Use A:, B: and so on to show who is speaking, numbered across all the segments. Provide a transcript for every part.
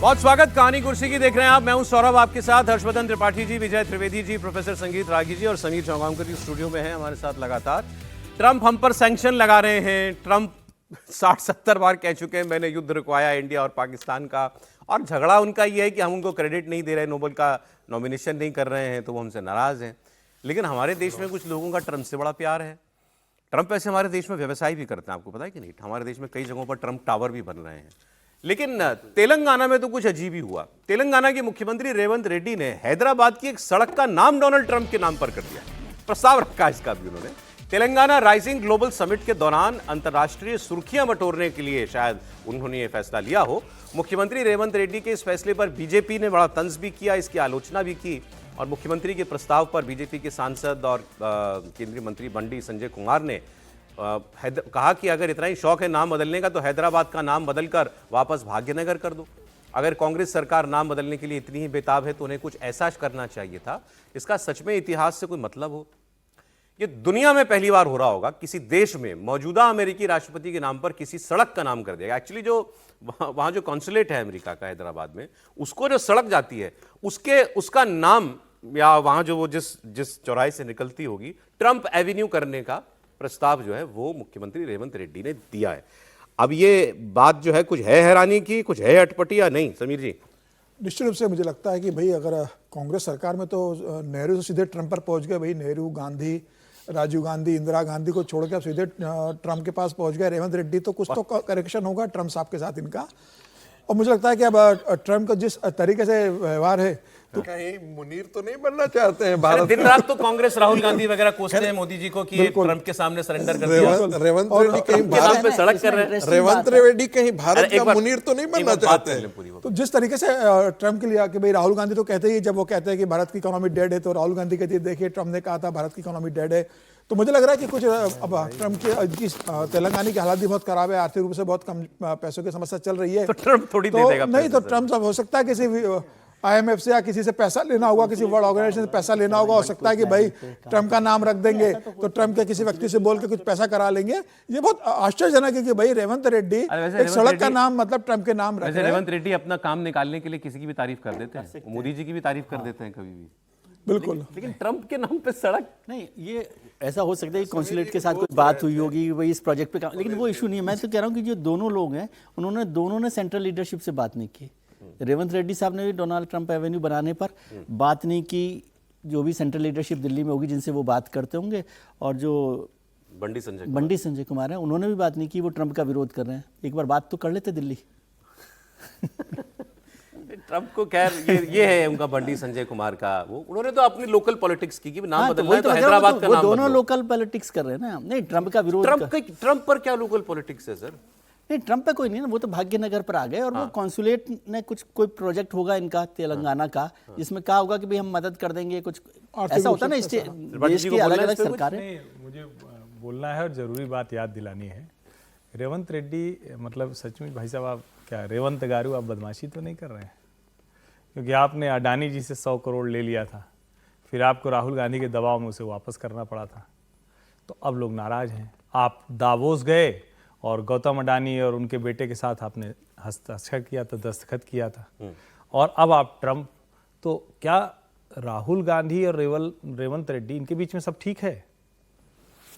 A: बहुत स्वागत कहानी कुर्सी की देख रहे हैं आप। मैं हूं सौरभ, आपके साथ हर्षवर्धन त्रिपाठी जी, विजय त्रिवेदी जी, प्रोफेसर संगीत रागी जी और समीर चौगांवकर जी स्टूडियो में हैं हमारे साथ लगातार। ट्रंप हम पर सैंक्शन लगा रहे हैं। ट्रंप 60-70 बार कह चुके हैं मैंने युद्ध रुकवाया इंडिया और पाकिस्तान का, और झगड़ा उनका ये है कि हम उनको क्रेडिट नहीं दे रहे, नोबेल का नॉमिनेशन नहीं कर रहे हैं तो वो हमसे नाराज हैं। लेकिन हमारे देश में कुछ लोगों का ट्रंप से बड़ा प्यार है। ट्रंप ऐसे हमारे देश में व्यवसाय भी करते हैं, आपको पता है कि नहीं? हमारे देश में कई जगहों पर ट्रंप टावर भी बन रहे हैं। लेकिन तेलंगाना में तो कुछ अजीब ही हुआ। तेलंगाना के मुख्यमंत्री रेवंत रेड्डी ने हैदराबाद की एक सड़क का नाम डोनाल्ड ट्रंप के नाम पर कर दिया। प्रस्ताव रखा इसका भी उन्होंने। तेलंगाना राइजिंग ग्लोबल समिट के दौरान अंतर्राष्ट्रीय सुर्खियां बटोरने के लिए शायद उन्होंने ये फैसला लिया हो। मुख्यमंत्री रेवंत रेड्डी के इस फैसले पर बीजेपी ने बड़ा तंज भी किया, इसकी आलोचना भी की, और मुख्यमंत्री के प्रस्ताव पर बीजेपी के सांसद और केंद्रीय मंत्री बंडी संजय कुमार ने कहा कि अगर इतना ही शौक है नाम बदलने का तो हैदराबाद का नाम बदलकर वापस भाग्यनगर कर दो। अगर कांग्रेस सरकार नाम बदलने के लिए इतनी ही बेताब है तो उन्हें कुछ ऐसा करना चाहिए था। इसका सच में इतिहास से कोई मतलब हो? ये दुनिया में पहली बार हो रहा होगा किसी देश में मौजूदा अमेरिकी राष्ट्रपति के नाम पर किसी सड़क का नाम कर दिया। एक्चुअली जो वहां जो कॉन्सुलेट है अमेरिका का हैदराबाद में, उसको जो सड़क जाती है उसका नाम, या वहां जो वो जिस चौराहे से निकलती होगी, ट्रंप एवेन्यू करने का प्रस्ताव जो है वो मुख्यमंत्री रेवंत रेड्डी ने दिया है। अब ये बात जो है कुछ है हैरानी की, कुछ है अटपटी या नहीं? समीर जी।
B: निश्चित रूप से मुझे लगता है कि भाई अगर कांग्रेस सरकार में तो नेहरू से सीधे ट्रंप पर पहुंच गए। भाई नेहरू, गांधी, राजीव गांधी, इंदिरा गांधी को छोड़ के अब सीधे ट्रंप के पास पहुंच गए रेवंत रेड्डी। तो कुछ तो करेक्शन होगा ट्रंप साहब के साथ इनका। और मुझे लगता है कि अब ट्रंप का जिस तरीके से व्यवहार है
C: तो कहीं मुनीर तो नहीं बनना चाहते हैं भारत?
A: दिन रात तो कांग्रेस राहुल गांधी वगैरह कोसते हैं मोदी जी को कि ट्रंप के सामने सरेंडर कर दिया।
C: रेवंत रेड्डी कहीं भारत
A: पे सड़क कर रहे हैं।
C: रेवंत रेड्डी कहीं भारत का मुनीर तो नहीं बनना चाहते हैं?
B: तो जिस तरीके से ट्रंप के लिए कि भाई राहुल गांधी तो कहते ही, जब वो कहते हैं कि भारत की इकोनॉमी डेड है तो राहुल गांधी कहती है देखिए ट्रंप ने कहा था भारत की इकोनॉमी डेड है। तो मुझे लग रहा है कि कुछ अब ट्रंप की तेलंगाना की हालात भी बहुत खराब है, आर्थिक रूप से बहुत कम पैसों की समस्या चल रही है।
A: तो ट्रंप थोड़ी दे देगा
B: नहीं, तो ट्रंप हो सकता है किसी IMF से या किसी से पैसा लेना होगा, किसी वर्ल्ड ऑर्गेनाइजेशन से पैसा लेना होगा। हो सकता है कि भाई ट्रंप का नाम रख देंगे तो ट्रंप के किसी व्यक्ति से बोल के कुछ पैसा करा लेंगे। ये बहुत आश्चर्यजनक है कि भाई रेवंत रेड्डी एक सड़क का नाम मतलब ट्रंप के नाम रख रहे हैं।
A: रेवंत रेड्डी अपना काम निकालने के लिए किसी की भी तारीफ कर देते हैं, मोदी जी की भी तारीफ कर देते हैं कभी भी।
B: बिल्कुल।
A: लेकिन ट्रंप के नाम पे सड़क
D: नहीं, ये ऐसा हो सकता है कि कॉन्सुलेट के साथ कोई बात हुई होगी वही इस प्रोजेक्ट पे काम, लेकिन वो इशू नहीं है। मैं तो कह रहा हूँ कि जो दोनों लोग हैं दोनों ने सेंट्रल लीडरशिप से बात नहीं की। रेवंत रेड्डी साहब ने भी डोनाल्ड ट्रंप एवेन्यू बनाने पर बात नहीं की। जो भी सेंट्रल लीडरशिप दिल्ली में होगी जिनसे वो बात करते होंगे, और जो बंडी संजय कुमार हैं उन्होंने भी बात नहीं की। वो ट्रंप का विरोध कर रहे हैं। एक बार बात तो कर लेते दिल्ली।
A: ट्रंप को खैर ये है उनका बंडी संजय कुमार का, वो उन्होंने तो अपनी लोकल पॉलिटिक्स की नाम बदलना है तो हैदराबाद का नाम
D: दोनों लोकल पॉलिटिक्स कर रहे हैं ना। नहीं, ट्रंप का विरोध
A: ट्रंप पर क्या लोकल पॉलिटिक्स है सर?
D: नहीं, ट्रंप पे कोई नहीं है, वो तो भाग्यनगर पर आ गए। और वो कॉन्सुलेट ने कोई प्रोजेक्ट होगा इनका तेलंगाना का, जिसमें कहा होगा कि भाई हम मदद कर देंगे। कुछ ऐसा होता है ना, देश की अलग अलग सरकारें।
E: मुझे बोलना है और जरूरी बात याद दिलानी है। रेवंत रेड्डी मतलब सचमुच भाई साहब, आप क्या रेवंत गारू आप बदमाशी तो नहीं कर रहे हैं? क्योंकि आपने अडानी जी से 100 करोड़ ले लिया था, फिर आपको राहुल गांधी के दबाव में उसे वापस करना पड़ा था, तो अब लोग नाराज हैं। आप दावोस गए और गौतम अडानी और उनके बेटे के साथ आपने हस्ताक्षर किया था, दस्तखत किया था, और अब आप ट्रंप। तो क्या राहुल गांधी और रेवंत रेड्डी इनके बीच में सब ठीक है?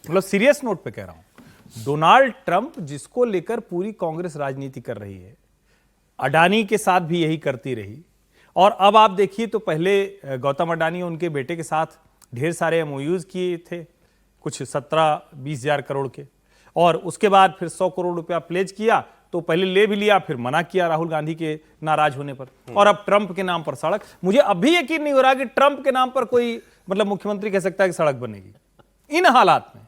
E: मतलब सीरियस नोट पे कह रहा हूं। डोनाल्ड ट्रंप जिसको लेकर पूरी कांग्रेस राजनीति कर रही है, अडानी के साथ भी यही करती रही, और अब आप देखिए तो पहले गौतम अडानी और उनके बेटे के साथ ढेर सारे MOUs किए थे, कुछ 17-20 हजार करोड़ के, और उसके बाद फिर 100 करोड़ रुपया प्लेज किया, तो पहले ले भी लिया फिर मना किया राहुल गांधी के नाराज होने पर, और अब ट्रंप के नाम पर सड़क। मुझे अब भी यकीन नहीं हो रहा कि ट्रंप के नाम पर कोई मतलब मुख्यमंत्री कह सकता है कि सड़क बनेगी इन हालात में।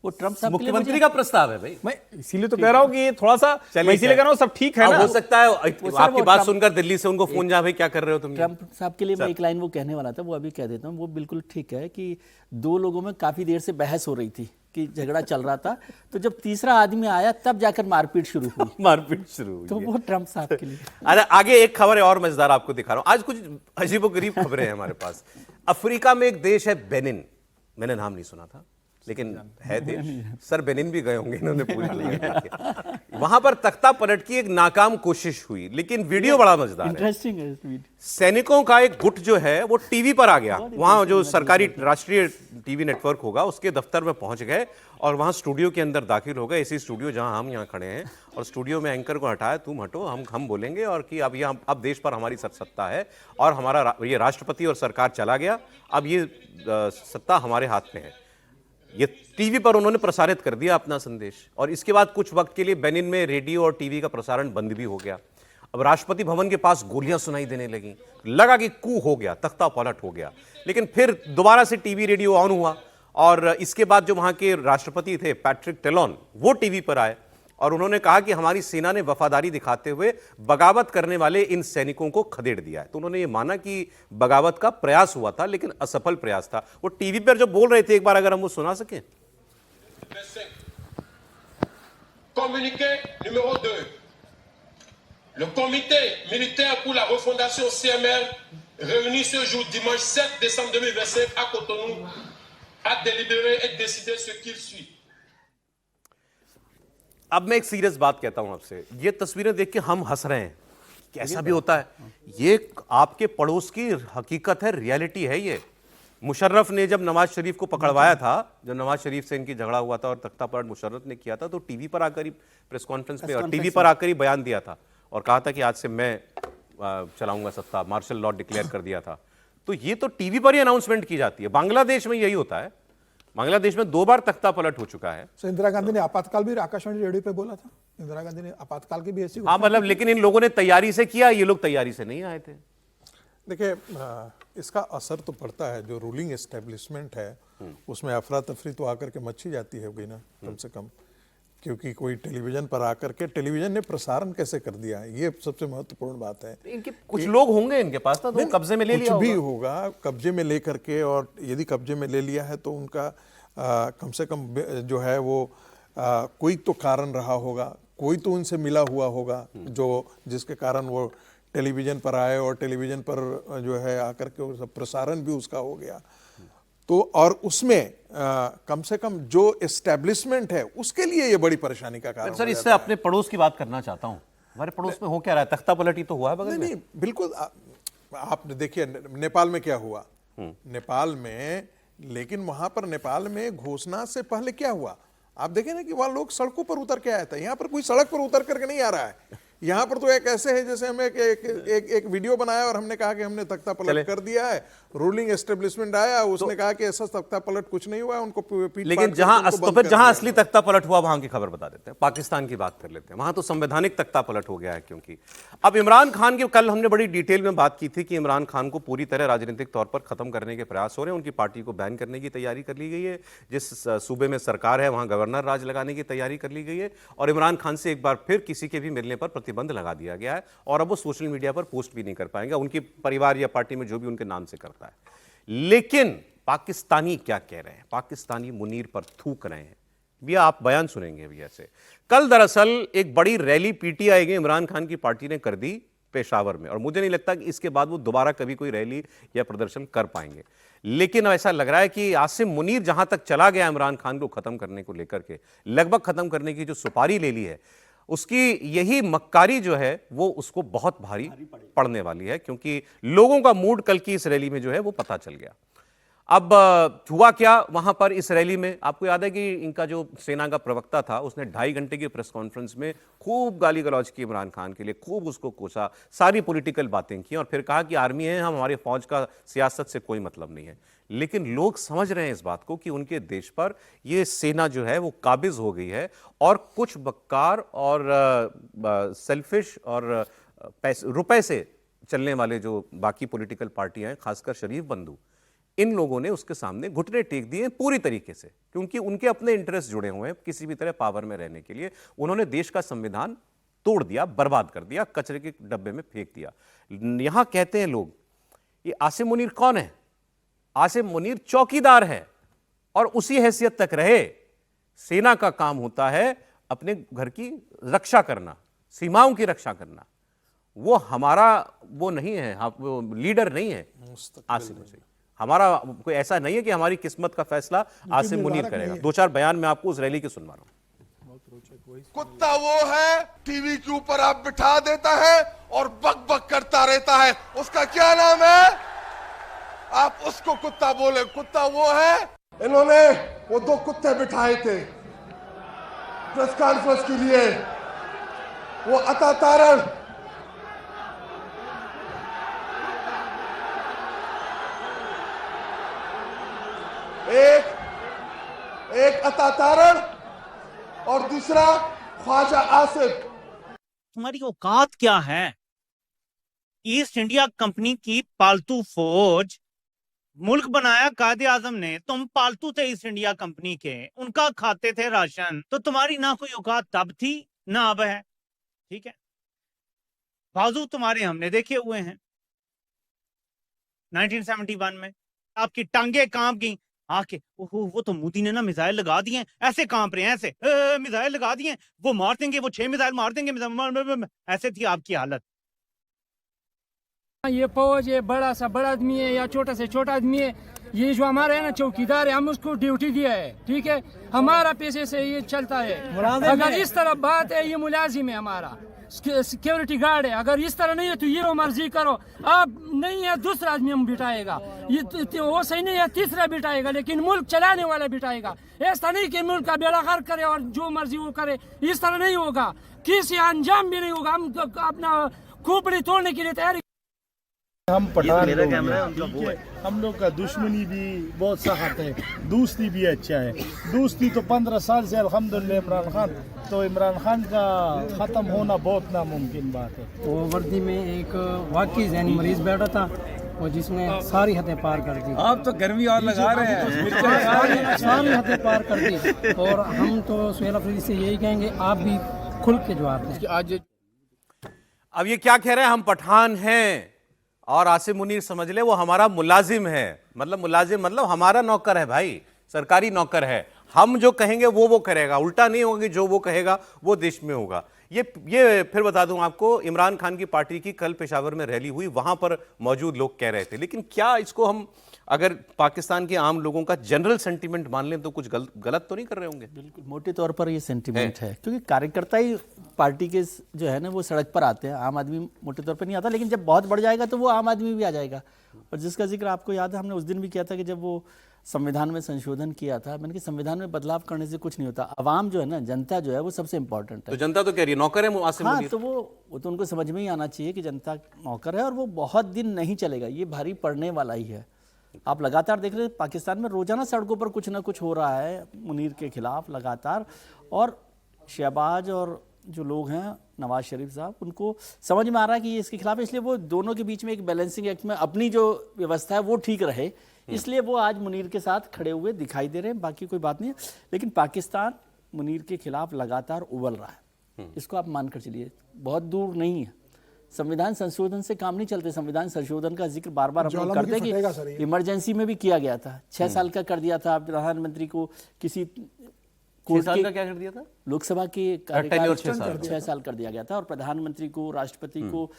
D: वो ट्रंप साहब
A: मुख्यमंत्री का प्रस्ताव है भाई।
E: मैं इसीलिए तो कह रहा हूं कि ये थोड़ा सा, मैं इसीलिए कह रहा हूं सब ठीक है ना।
A: हो सकता है आपकी बात सुनकर दिल्ली से उनको फोन जा, भाई क्या कर रहे हो तुम?
D: ट्रंप साहब के लिए मैं एक लाइन वो कहने वाला था, वो अभी कह देता हूँ। वो बिल्कुल ठीक है कि दो लोगों में काफी देर से बहस हो रही थी, कि झगड़ा चल रहा था, तो जब तीसरा आदमी आया तब जाकर मारपीट शुरू हुई।
A: मारपीट शुरू हुई
D: तो वो ट्रंप साहब के लिए।
A: अरे आगे एक खबर है और मजेदार आपको दिखा रहा हूं। आज कुछ अजीबोगरीब खबरें हैं हमारे पास। अफ्रीका में एक देश है बेनिन, मैंने नाम नहीं सुना था। लेकिन है देश। सर बेनिन भी गए होंगे, इन्होंने पूरी दुनिया देखी। वहां पर तख्ता पलट की एक नाकाम कोशिश हुई, लेकिन वीडियो बड़ा मजेदार है।
D: इंटरेस्टिंग है इस वीडियो।
A: सैनिकों का एक गुट जो है वो टीवी पर आ गया, वहां जो सरकारी राष्ट्रीय टीवी नेटवर्क होगा उसके दफ्तर में पहुंच गए और वहां स्टूडियो के अंदर दाखिल हो गए, इसी स्टूडियो जहां हम यहाँ खड़े हैं, और स्टूडियो में एंकर को हटाया, तुम हटो, हम बोलेंगे, और कि अब देश पर हमारी सत्ता है और हमारा ये राष्ट्रपति और सरकार चला गया, अब ये सत्ता हमारे हाथ में है। ये टीवी पर उन्होंने प्रसारित कर दिया अपना संदेश, और इसके बाद कुछ वक्त के लिए बेनिन में रेडियो और टीवी का प्रसारण बंद भी हो गया। अब राष्ट्रपति भवन के पास गोलियां सुनाई देने लगी, लगा कि कू हो गया, तख्ता पलट हो गया। लेकिन फिर दोबारा से टीवी रेडियो ऑन हुआ, और इसके बाद जो वहां के राष्ट्रपति थे पैट्रिक टेलॉन, वो टीवी पर आए और उन्होंने कहा कि हमारी सेना ने वफादारी दिखाते हुए बगावत करने वाले इन सैनिकों को खदेड़ दिया है। तो उन्होंने ये माना कि बगावत का प्रयास हुआ था, लेकिन असफल प्रयास था। वो टीवी पर जो बोल रहे थे, एक बार अगर हम वो सुना सकें।
F: Communiqué numéro 2. Le comité militaire pour la refondation CMR, réuni ce jour dimanche 7 décembre 2025 à Cotonou, a délibéré et décidé ce qu'il suit.
A: अब मैं एक सीरियस बात कहता हूं आपसे, ये तस्वीरें देख के हम हंस रहे हैं कि ऐसा भी होता है। ये आपके पड़ोस की हकीकत है, रियलिटी है। ये मुशर्रफ ने जब नवाज शरीफ को पकड़वाया था, जब नवाज शरीफ से इनकी झगड़ा हुआ था और तख्ता पलट मुशर्रफ ने किया था, तो टीवी पर आकर ही प्रेस कॉन्फ्रेंस में और टीवी पर आकर ही बयान दिया था और कहा था कि आज से मैं चलाऊंगा सत्ता, मार्शल लॉ डिक्लेयर कर दिया था। तो ये तो टीवी पर ही अनाउंसमेंट की जाती है। बांग्लादेश में यही होता है, बांग्लादेश में 2 बार तख्ता पलट हो चुका है।
B: तो इंदिरा गांधी ने आपातकाल भी आकाशवाणी रेडियो पे बोला था, इंदिरा गांधी ने आपातकाल की भी ऐसी
A: हाँ, मतलब लेकिन इन लोगों ने तैयारी से किया, ये लोग तैयारी से नहीं आए थे।
C: देखिए, इसका असर तो पड़ता है। जो रूलिंग एस्टेब्लिशमेंट है उसमें अफरा तफरी तो आकर के मची जाती है होगी ना, कम से कम, क्योंकि कोई टेलीविजन पर आकर के, टेलीविजन ने प्रसारण कैसे कर दिया, ये सबसे महत्वपूर्ण बात है।
A: इनके कुछ लोग होंगे इनके पास ना, तो कब्जे में ले लिया
C: कुछ भी होगा, कब्जे में ले करके, और यदि कब्जे में ले लिया है तो उनका कम से कम जो है वो कोई तो कारण रहा होगा, कोई तो उनसे मिला हुआ होगा जो जिसके कारण वो टेलीविजन पर आए, और टेलीविजन पर जो है आकर के प्रसारण भी उसका हो गया। तो और उसमें कम से कम जो एस्टेब्लिशमेंट है उसके लिए ये बड़ी परेशानी का कारण।
A: सर, इससे अपने पड़ोस की बात करना चाहता हूं। हमारे पड़ोस में हो क्या रहा है? तख्ता पलटी तो हुआ है बगल में।
C: नहीं, बिल्कुल। आप देखिए नेपाल में क्या हुआ, नेपाल में, लेकिन वहां पर नेपाल में घोषणा से पहले क्या हुआ, आप देखें ना कि वहां लोग सड़कों पर उतर के आए थे। यहाँ पर कोई सड़क पर उतर करके नहीं आ रहा है। यहाँ पर तो एक ऐसे है जैसे हमें एक वीडियो बनाया और हमने कहा कि हमने तख्ता पलट कर दिया है। रूलिंग एस्टेब्लिशमेंट आया, उसने कहा कि ऐसा तख्ता पलट कुछ नहीं हुआ, उनको
A: लेकिन जहां असली तख्ता पलट हुआ वहां की खबर बता देते हैं। पाकिस्तान की बात कर लेते हैं। वहां तो संवैधानिक तख्ता पलट हो गया है, क्योंकि अब इमरान खान की, कल हमने बड़ी डिटेल में बात की थी कि इमरान खान को पूरी तरह राजनीतिक तौर पर खत्म करने के प्रयास हो रहे हैं। उनकी पार्टी को बैन करने की तैयारी कर ली गई है। जिस सूबे में सरकार है वहां गवर्नर राज लगाने की तैयारी कर ली गई है, और इमरान खान से एक बार फिर किसी के भी मिलने पर प्रतिबंध लगा दिया गया है, और अब वो सोशल मीडिया पर पोस्ट भी नहीं कर पाएंगे, उनके परिवार या पार्टी में जो भी उनके नाम से करता है। लेकिन पाकिस्तानी क्या कह रहे हैं? पाकिस्तानी मुनीर पर थूक रहे हैं। भैया आप बयान सुनेंगे भैया से। कल दरअसल एक बड़ी रैली पीटीआई की इमरान खान की पार्टी ने कर दी पेशावर में, और मुझे नहीं लगता कि इसके बाद वो दोबारा कभी कोई रैली या प्रदर्शन कर पाएंगे। लेकिन ऐसा लग रहा है कि आसिम मुनीर जहां तक चला गया इमरान खान को खत्म करने को लेकर के, लगभग खत्म करने की जो सुपारी ले ली है, उसकी यही मक्कारी जो है वो उसको बहुत भारी पड़ने वाली है, क्योंकि लोगों का मूड कल की इस रैली में जो है वो पता चल गया। अब हुआ क्या वहां पर इस रैली में? आपको याद है कि इनका जो सेना का प्रवक्ता था उसने 2.5 घंटे की प्रेस कॉन्फ्रेंस में खूब गाली गलौज की इमरान खान के लिए, खूब उसको कोसा, सारी पॉलिटिकल बातें की, और फिर कहा कि आर्मी है, हम, हमारे फौज का सियासत से कोई मतलब नहीं है। लेकिन लोग समझ रहे हैं इस बात को कि उनके देश पर ये सेना जो है वो काबिज हो गई है, और कुछ बक्कार और सेल्फिश और रुपए से चलने वाले जो बाकी पॉलिटिकल पार्टियां हैं, खासकर शरीफ बंधु, इन लोगों ने उसके सामने घुटने टेक दिए पूरी तरीके से, क्योंकि उनके अपने इंटरेस्ट जुड़े हुए हैं किसी भी तरह पावर में रहने के लिए। उन्होंने देश का संविधान तोड़ दिया, बर्बाद कर दिया, कचरे के डब्बे में फेंक दिया। यहां कहते हैं लोग, ये आसिम मुनीर कौन है? आसिम मुनीर चौकीदार है, और उसी हैसियत तक रहे। सेना का काम होता है अपने घर की रक्षा करना, सीमाओं की रक्षा करना। वो हमारा वो नहीं है, वो लीडर नहीं है आसिम मुनीर। हमारा कोई ऐसा नहीं है कि हमारी किस्मत का फैसला आसिम मुनीर करेगा। दो चार बयान में आपको उस रैली के सुनवा रहा हूं।
G: कुत्ता वो है टीवी के ऊपर आप बिठा देता है और बक बक करता रहता है, उसका क्या नाम है? आप उसको कुत्ता बोले, कुत्ता वो है। इन्होंने वो दो कुत्ते बिठाए थे प्रेस कॉन्फ्रेंस के लिए, वो अता तारण एक अता तारण और दूसरा ख्वाजा आसिफ।
H: तुम्हारी औकात क्या है? ईस्ट इंडिया कंपनी की पालतू फौज, मुल्क बनाया कायदे आजम ने, तुम पालतू थे ईस्ट इंडिया कंपनी के, उनका खाते थे राशन, तो तुम्हारी ना कोई औकात तब थी ना अब है। ठीक है, बाजू तुम्हारे हमने देखे हुए हैं 1971 में, आपकी टांगे कांप गई आके, ओहो वो तो मोदी ने ना मिसाइल लगा दिए, ऐसे कांप रहे हैं, ऐसे मिसाइल लगा दिए, वो मार देंगे, वो 6 मिसाइल मार देंगे, ऐसे थी आपकी हालत।
I: ये फौज ये बड़ा सा बड़ा आदमी है या छोटा से छोटा आदमी है, ये जो हमारा है ना चौकीदार है, हम उसको ड्यूटी दिया है। ठीक है, हमारा पैसे से ये चलता है। अगर इस तरह बात है, ये मुलाजिम है हमारा, सिक्योरिटी गार्ड है। अगर इस तरह नहीं है तो ये मर्जी करो, अब नहीं है दूसरा आदमी हम बिठाएगा, ये वो सही नहीं है तीसरा बिठाएगा, लेकिन मुल्क चलाने वाला बिठाएगा। ऐसा नहीं कि मुल्क का बेड़ा गर्क करे और जो मर्जी वो करे, इस तरह नहीं होगा, किसी अंजाम भी नहीं होगा। हम तो अपना खोपड़ी तोड़ने के लिए तैयार।
J: हम पठान लोग हैं, हम लोग का दुश्मनी भी बहुत सख्त है, दोस्ती भी अच्छा है। दोस्ती तो 15 साल से अल्हम्दुलिल्लाह इमरान खान, तो इमरान खान का ख़त्म होना बहुत नामुमकिन बात है।
I: वो वर्दी में एक वाकई जहनी मरीज बैठा था और जिसने सारी हदें पार कर दी।
E: आप तो गर्मी और लगा रहे हैं,
I: सारी हदें पार कर दी। और हम तो सुहेल अफरीदी से यही कहेंगे, आप भी खुल के जवाब दें। आज
A: अब ये क्या कह रहे हैं, हम पठान हैं और आसिम मुनीर समझ ले वो हमारा मुलाजिम है। मतलब मुलाजिम मतलब हमारा नौकर है भाई, सरकारी नौकर है, हम जो कहेंगे वो करेगा, उल्टा नहीं होगा कि जो वो कहेगा वो देश में होगा। ये फिर बता दूं आपको, इमरान खान की पार्टी की कल पेशावर में रैली हुई, वहां पर मौजूद लोग कह रहे थे। लेकिन क्या इसको हम अगर पाकिस्तान के आम लोगों का जनरल सेंटीमेंट मान लें तो कुछ गलत तो नहीं कर रहे होंगे?
D: बिल्कुल मोटे तौर पर ये सेंटीमेंट है, क्योंकि कार्यकर्ता ही पार्टी के जो है ना वो सड़क पर आते हैं, आम आदमी मोटे तौर पर नहीं आता। लेकिन जब बहुत बढ़ जाएगा तो वो आम आदमी भी आ जाएगा। और जिसका जिक्र आपको याद है, हमने उस दिन भी किया था कि जब वो संविधान में संशोधन किया था, मैंने कहा संविधान में बदलाव करने से कुछ नहीं होता, आवाम जो है ना, जनता जो है वो सबसे इंपॉर्टेंट है।
A: तो जनता तो कह रही है नौकर है आसिम मुनीर।
D: तो वो तो उनको समझ में ही आना चाहिए कि जनता नौकर है और वो बहुत दिन नहीं चलेगा, ये भारी पड़ने वाला ही है। आप लगातार देख रहे हैं पाकिस्तान में रोजाना सड़कों पर कुछ ना कुछ हो रहा है मुनीर के खिलाफ लगातार। और शहबाज और जो लोग हैं नवाज शरीफ साहब, उनको समझ में आ रहा है कि ये इसके खिलाफ है, इसलिए वो दोनों के बीच में एक बैलेंसिंग एक्ट में अपनी जो व्यवस्था है वो ठीक रहे, इसलिए वो आज मुनीर के साथ खड़े हुए दिखाई दे रहे हैं। बाकी कोई बात नहीं है, लेकिन पाकिस्तान मुनीर के खिलाफ लगातार उबल रहा है, इसको आप मानकर चलिए, बहुत दूर नहीं है। संविधान संशोधन से काम नहीं चलते, संविधान संशोधन का जिक्र बार बार हम लोग करते हैं कि इमरजेंसी में भी किया गया था, 6 साल का कर दिया था प्रधानमंत्री को, किसी
A: 6 साल का क्या कर दिया था,
D: लोकसभा के कार्यकाल 6 साल कर दिया गया था, और प्रधानमंत्री को, राष्ट्रपति को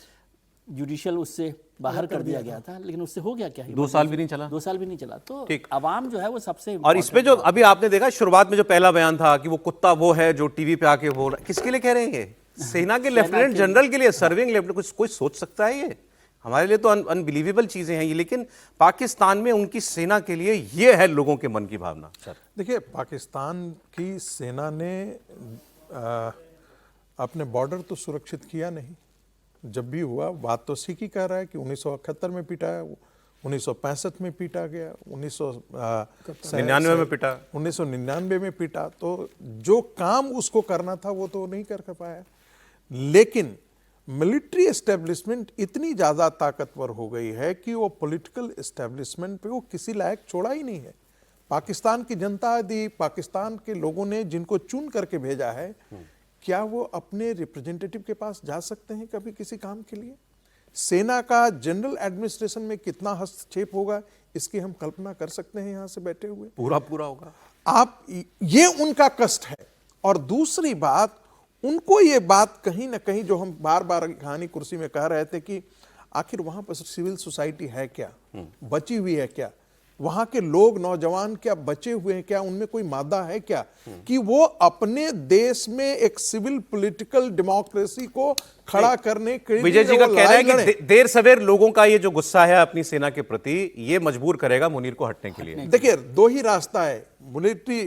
D: जुडिशियल उससे बाहर कर दिया गया था। लेकिन उससे हो गया क्या,
A: 2 साल भी नहीं चला,
D: 2 साल भी नहीं चला। तो आवाम जो है वो सबसे,
A: और इसमें जो अभी आपने देखा शुरुआत में जो पहला बयान था कि वो कुत्ता वो है जो टीवी पे आके बोल रहा, किसके लिए कह रहे हैं ये? सेना के लेफ्टिनेंट जनरल के लिए, सर्विंग लेफ्टिनेंट। कोई सोच सकता है ये? हमारे लिए तो अनबिलीवेबल चीजें हैं ये, लेकिन पाकिस्तान में उनकी सेना के लिए ये है लोगों के मन की भावना।
C: देखिए, पाकिस्तान की सेना ने अपने बॉर्डर तो सुरक्षित किया नहीं। जब भी हुआ, बात तो सिख ही कह रहा है कि 1971 में पीटा है, 1965 में पीटा गया,
A: 1999 में पीटा,
C: 1999 में पीटा। तो जो काम उसको करना था वो तो नहीं कर पाया। लेकिन मिलिट्री एस्टेब्लिशमेंट इतनी ज़्यादा ताकतवर हो गई है कि वो पॉलिटिकल एस्टेब्लिशमेंट पे वो किसी लायक छोड़ा ही नहीं है। पाकिस्तान की जनता यदि पाकिस्तान के लोगों ने जिनको चुन करके भेजा है, क्या वो अपने रिप्रेजेंटेटिव के पास जा सकते हैं कभी किसी काम के लिए? सेना का जनरल एडमिनिस्ट्रेशन में कितना हस्तक्षेप होगा इसकी हम कल्पना कर सकते हैं यहाँ से बैठे हुए।
A: पूरा होगा।
C: आप ये उनका कष्ट है। और दूसरी बात, उनको ये बात कहीं ना कहीं जो हम बार बार कहानी कुर्सी में कह रहे थे कि आखिर वहां पर सिविल सोसाइटी है क्या, बची हुई है क्या? वहां के लोग नौजवान क्या बचे हुए हैं क्या, उनमें कोई मादा है क्या कि वो अपने देश में एक सिविल पॉलिटिकल डेमोक्रेसी को खड़ा करने के लिए
A: विजय जी का
C: वो
A: कहना है
C: लड़ाई
A: कि देर सवेर लोगों का ये जो गुस्सा है अपनी सेना के प्रति, ये मजबूर करेगा मुनीर को हटने के लिए।
C: देखिए दो ही रास्ता है मिलिट्री,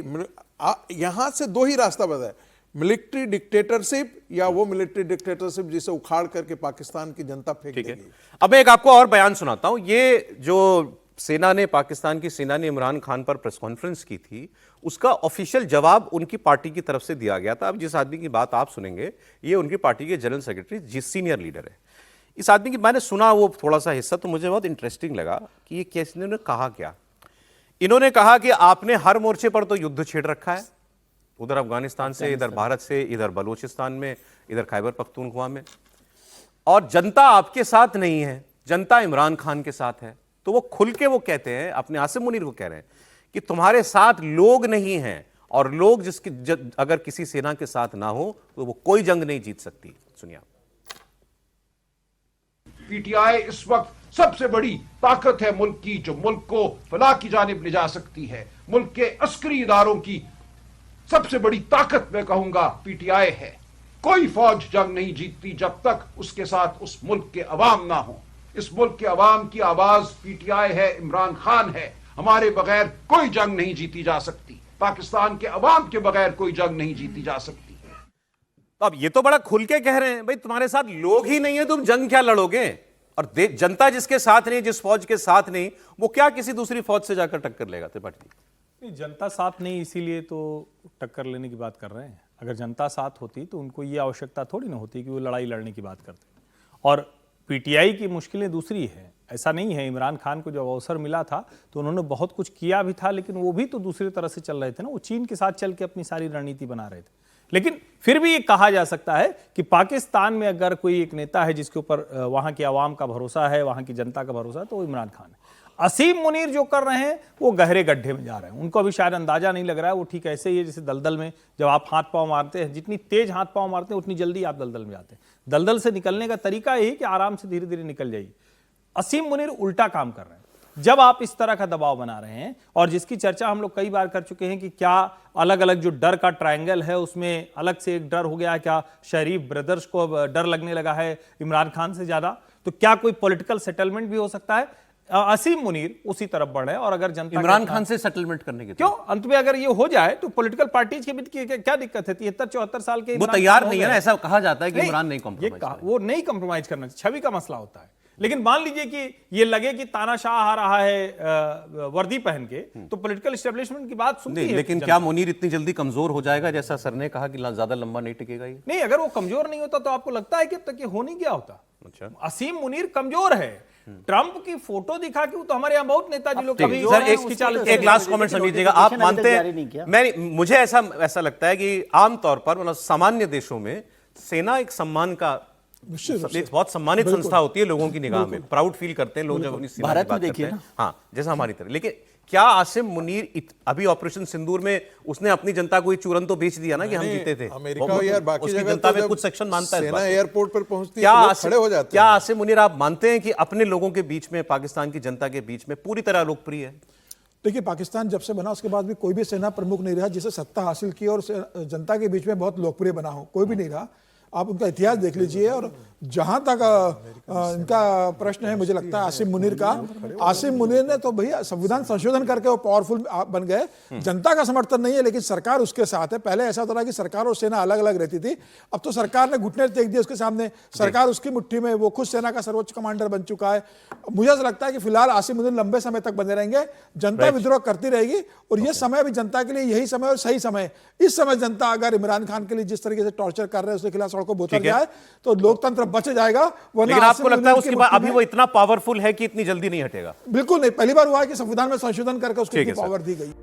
C: यहां से दो ही रास्ता बताया, मिलिट्री डिक्टेटरशिप या वो मिलिट्री डिक्टेटरशिप जिसे उखाड़ करके पाकिस्तान की जनता फेंक
A: ठीक है।
C: देगी।
A: अब मैं एक आपको और बयान सुनाता हूं। ये जो सेना ने, पाकिस्तान की सेना ने इमरान खान पर प्रेस कॉन्फ्रेंस की थी, उसका ऑफिशियल जवाब उनकी पार्टी की तरफ से दिया गया था। अब जिस आदमी की बात आप सुनेंगे, ये उनकी पार्टी के जनरल सेक्रेटरी, जिस सीनियर लीडर है। इस आदमी की मैंने सुना वो थोड़ा सा हिस्सा, तो मुझे बहुत इंटरेस्टिंग लगा कि ये कैसे इन्होंने कहा क्या। इन्होंने कहा कि आपने हर मोर्चे पर तो युद्ध छेड़ रखा है, उधर अफगानिस्तान से, इधर भारत से, इधर बलूचिस्तान में, इधर खैबर पख्तूनख्वा में, और जनता आपके साथ नहीं है, जनता इमरान खान के साथ है। तो वो खुल के वो कहते हैं, अपने आसिम मुनीर को कह रहे हैं कि तुम्हारे साथ लोग नहीं हैं, और लोग अगर किसी सेना के साथ ना हो तो वो कोई जंग नहीं जीत सकती। सुनिए।
K: पीटीआई इस वक्त सबसे बड़ी ताकत है मुल्क की, जो मुल्क को फलाह की जानिब ले जा सकती है। मुल्क के अस्करी इदारों की सबसे बड़ी ताकत मैं कहूंगा पीटीआई है। कोई फौज जंग नहीं जीतती जब तक उसके साथ उस मुल्क के अवाम ना हो। इस मुल्क के अवाम की आवाज पीटीआई है, इमरान खान है। हमारे बगैर कोई जंग नहीं जीती जा सकती, पाकिस्तान के अवाम के बगैर कोई जंग नहीं जीती जा सकती।
A: तो अब ये तो बड़ा खुल के कह रहे हैं, भाई तुम्हारे साथ लोग ही नहीं है, तुम जंग क्या लड़ोगे? और जनता जिसके साथ नहीं, जिस फौज के साथ नहीं, वो क्या किसी दूसरी फौज से जाकर टक्कर लेगा? त्रिपाठी जी,
E: जनता साथ नहीं, इसीलिए तो टक्कर लेने की बात कर रहे हैं। अगर जनता साथ होती तो उनको ये आवश्यकता थोड़ी ना होती कि वो लड़ाई लड़ने की बात करते। और पीटीआई की मुश्किलें दूसरी है, ऐसा नहीं है। इमरान खान को जब अवसर मिला था तो उन्होंने बहुत कुछ किया भी था, लेकिन वो भी तो दूसरी तरह से चल रहे थे ना, वो चीन के साथ चल के अपनी सारी रणनीति बना रहे थे। लेकिन फिर भी ये कहा जा सकता है कि पाकिस्तान में अगर कोई एक नेता है जिसके ऊपर वहां की आवाम का भरोसा है, वहां की जनता का भरोसा है, तो वो इमरान खान है। असीम मुनीर जो कर रहे हैं वो गहरे गड्ढे में जा रहे हैं, उनको अभी शायद अंदाजा नहीं लग रहा है। वो ठीक ऐसे ही है जैसे दलदल में जब आप हाथ पांव मारते हैं, जितनी तेज हाथ पांव मारते हैं उतनी जल्दी आप दलदल में जाते हैं। दलदल से निकलने का तरीका यही कि आराम से धीरे धीरे निकल जाइए। असीम मुनीर उल्टा काम कर रहे हैं। जब आप इस तरह का दबाव बना रहे हैं, और जिसकी चर्चा हम लोग कई बार कर चुके हैं कि क्या अलग अलग जो डर का ट्रायंगल है उसमें अलग से एक डर हो गया, क्या शरीफ ब्रदर्स को डर लगने लगा है इमरान खान से ज्यादा, तो क्या कोई पॉलिटिकल सेटलमेंट भी हो सकता है? असीम मुनीर उसी तरफ बढ़ रहे हैं। और अगर जनता
A: इमरान खान से सेटलमेंट करने के
E: क्यों, अंत में अगर ये हो जाए तो पॉलिटिकल पार्टीज के बीच क्या दिक्कत है? 73-74 साल के
A: वो तैयार नहीं है ना, ऐसा कहा जाता है कि इमरान नहीं
E: कॉम्प्रोमाइज, वो नहीं कॉम्प्रोमाइज करना, छवि का मसला होता है। लेकिन मान लीजिए कि ये लगे कि तानाशाह आ रहा है वर्दी पहन के, तो पॉलिटिकल एस्टेब्लिशमेंट की बात सुनती है।
A: लेकिन क्या मुनीर इतनी जल्दी कमजोर हो जाएगा जैसा सर ने कहा कि ज्यादा लंबा नहीं टिकेगा ये?
E: नहीं, अगर वो कमजोर नहीं होता तो आपको लगता है कि अब तक ये हो नहीं गया होता?
A: अच्छा,
E: असीम मुनीर कमजोर है। ट्रंप की फोटो दिखा के, वो तो हमारे यहाँ बहुत नेताजी लोग कभी
A: सर एक लास्ट कमेंट समझिएगा। आप मानते हैं, मुझे ऐसा लगता है कि आमतौर पर मतलब सामान्य देशों में सेना एक सम्मान का, बहुत सम्मानित संस्था होती है लोगों की निगाह में, प्राउड फील करते हैं लोग जब अपनी सेना की बात करते हैं। हाँ, जैसा हमारी तरह। लेकिन क्या आसिम मुनीर अभी ऑपरेशन सिंदूर में उसने अपनी जनता को चूरन तो बेच दिया ना कि हम जीते थे?
C: अमेरिका यार बाकी
A: उसकी
C: जगह
A: जनता
C: तो
A: में कुछ सेक्शन मानता है,
C: सेना एयरपोर्ट पर पहुंचती है तो लोग खड़े हो जाते हैं।
A: क्या आसिम मुनीर आप मानते हैं कि अपने लोगों के बीच में, पाकिस्तान की जनता के बीच में पूरी तरह लोकप्रिय है?
B: देखिए, पाकिस्तान जब से बना उसके बाद भी कोई भी सेना प्रमुख नहीं रहा जिसे सत्ता हासिल की और जनता के बीच में बहुत लोकप्रिय बना हो, कोई भी नहीं रहा। आप उनका इतिहास देख लीजिए। और जहां तक इनका प्रश्न है, मुझे लगता है आसिम मुनीर का, आसिम मुनीर ने तो भैया संविधान संशोधन करके वो पावरफुल बन गए। जनता का समर्थन नहीं है लेकिन सरकार उसके साथ है। पहले ऐसा होता था कि सरकार और सेना अलग अलग रहती थी, अब तो सरकार ने घुटने टेक दिए उसके सामने, सरकार उसकी मुट्ठी में, वो खुद सेना का सर्वोच्च कमांडर बन चुका है। मुझे ऐसा लगता है कि फिलहाल आसिम मुनीर लंबे समय तक बने रहेंगे, जनता विद्रोह करती रहेगी। और ये समय भी जनता के लिए यही समय और सही समय। इस समय जनता अगर इमरान खान के लिए जिस तरीके से टॉर्चर कर रहे हैं उसके खिलाफ सड़कों को उतर जाए तो लोकतंत्र बच जाएगा।
A: लेकिन आपको लगता है उसके बाद अभी वो इतना पावरफुल है कि इतनी जल्दी नहीं हटेगा?
B: बिल्कुल नहीं, पहली बार हुआ है कि संविधान में संशोधन करके उसको पावर दी गई।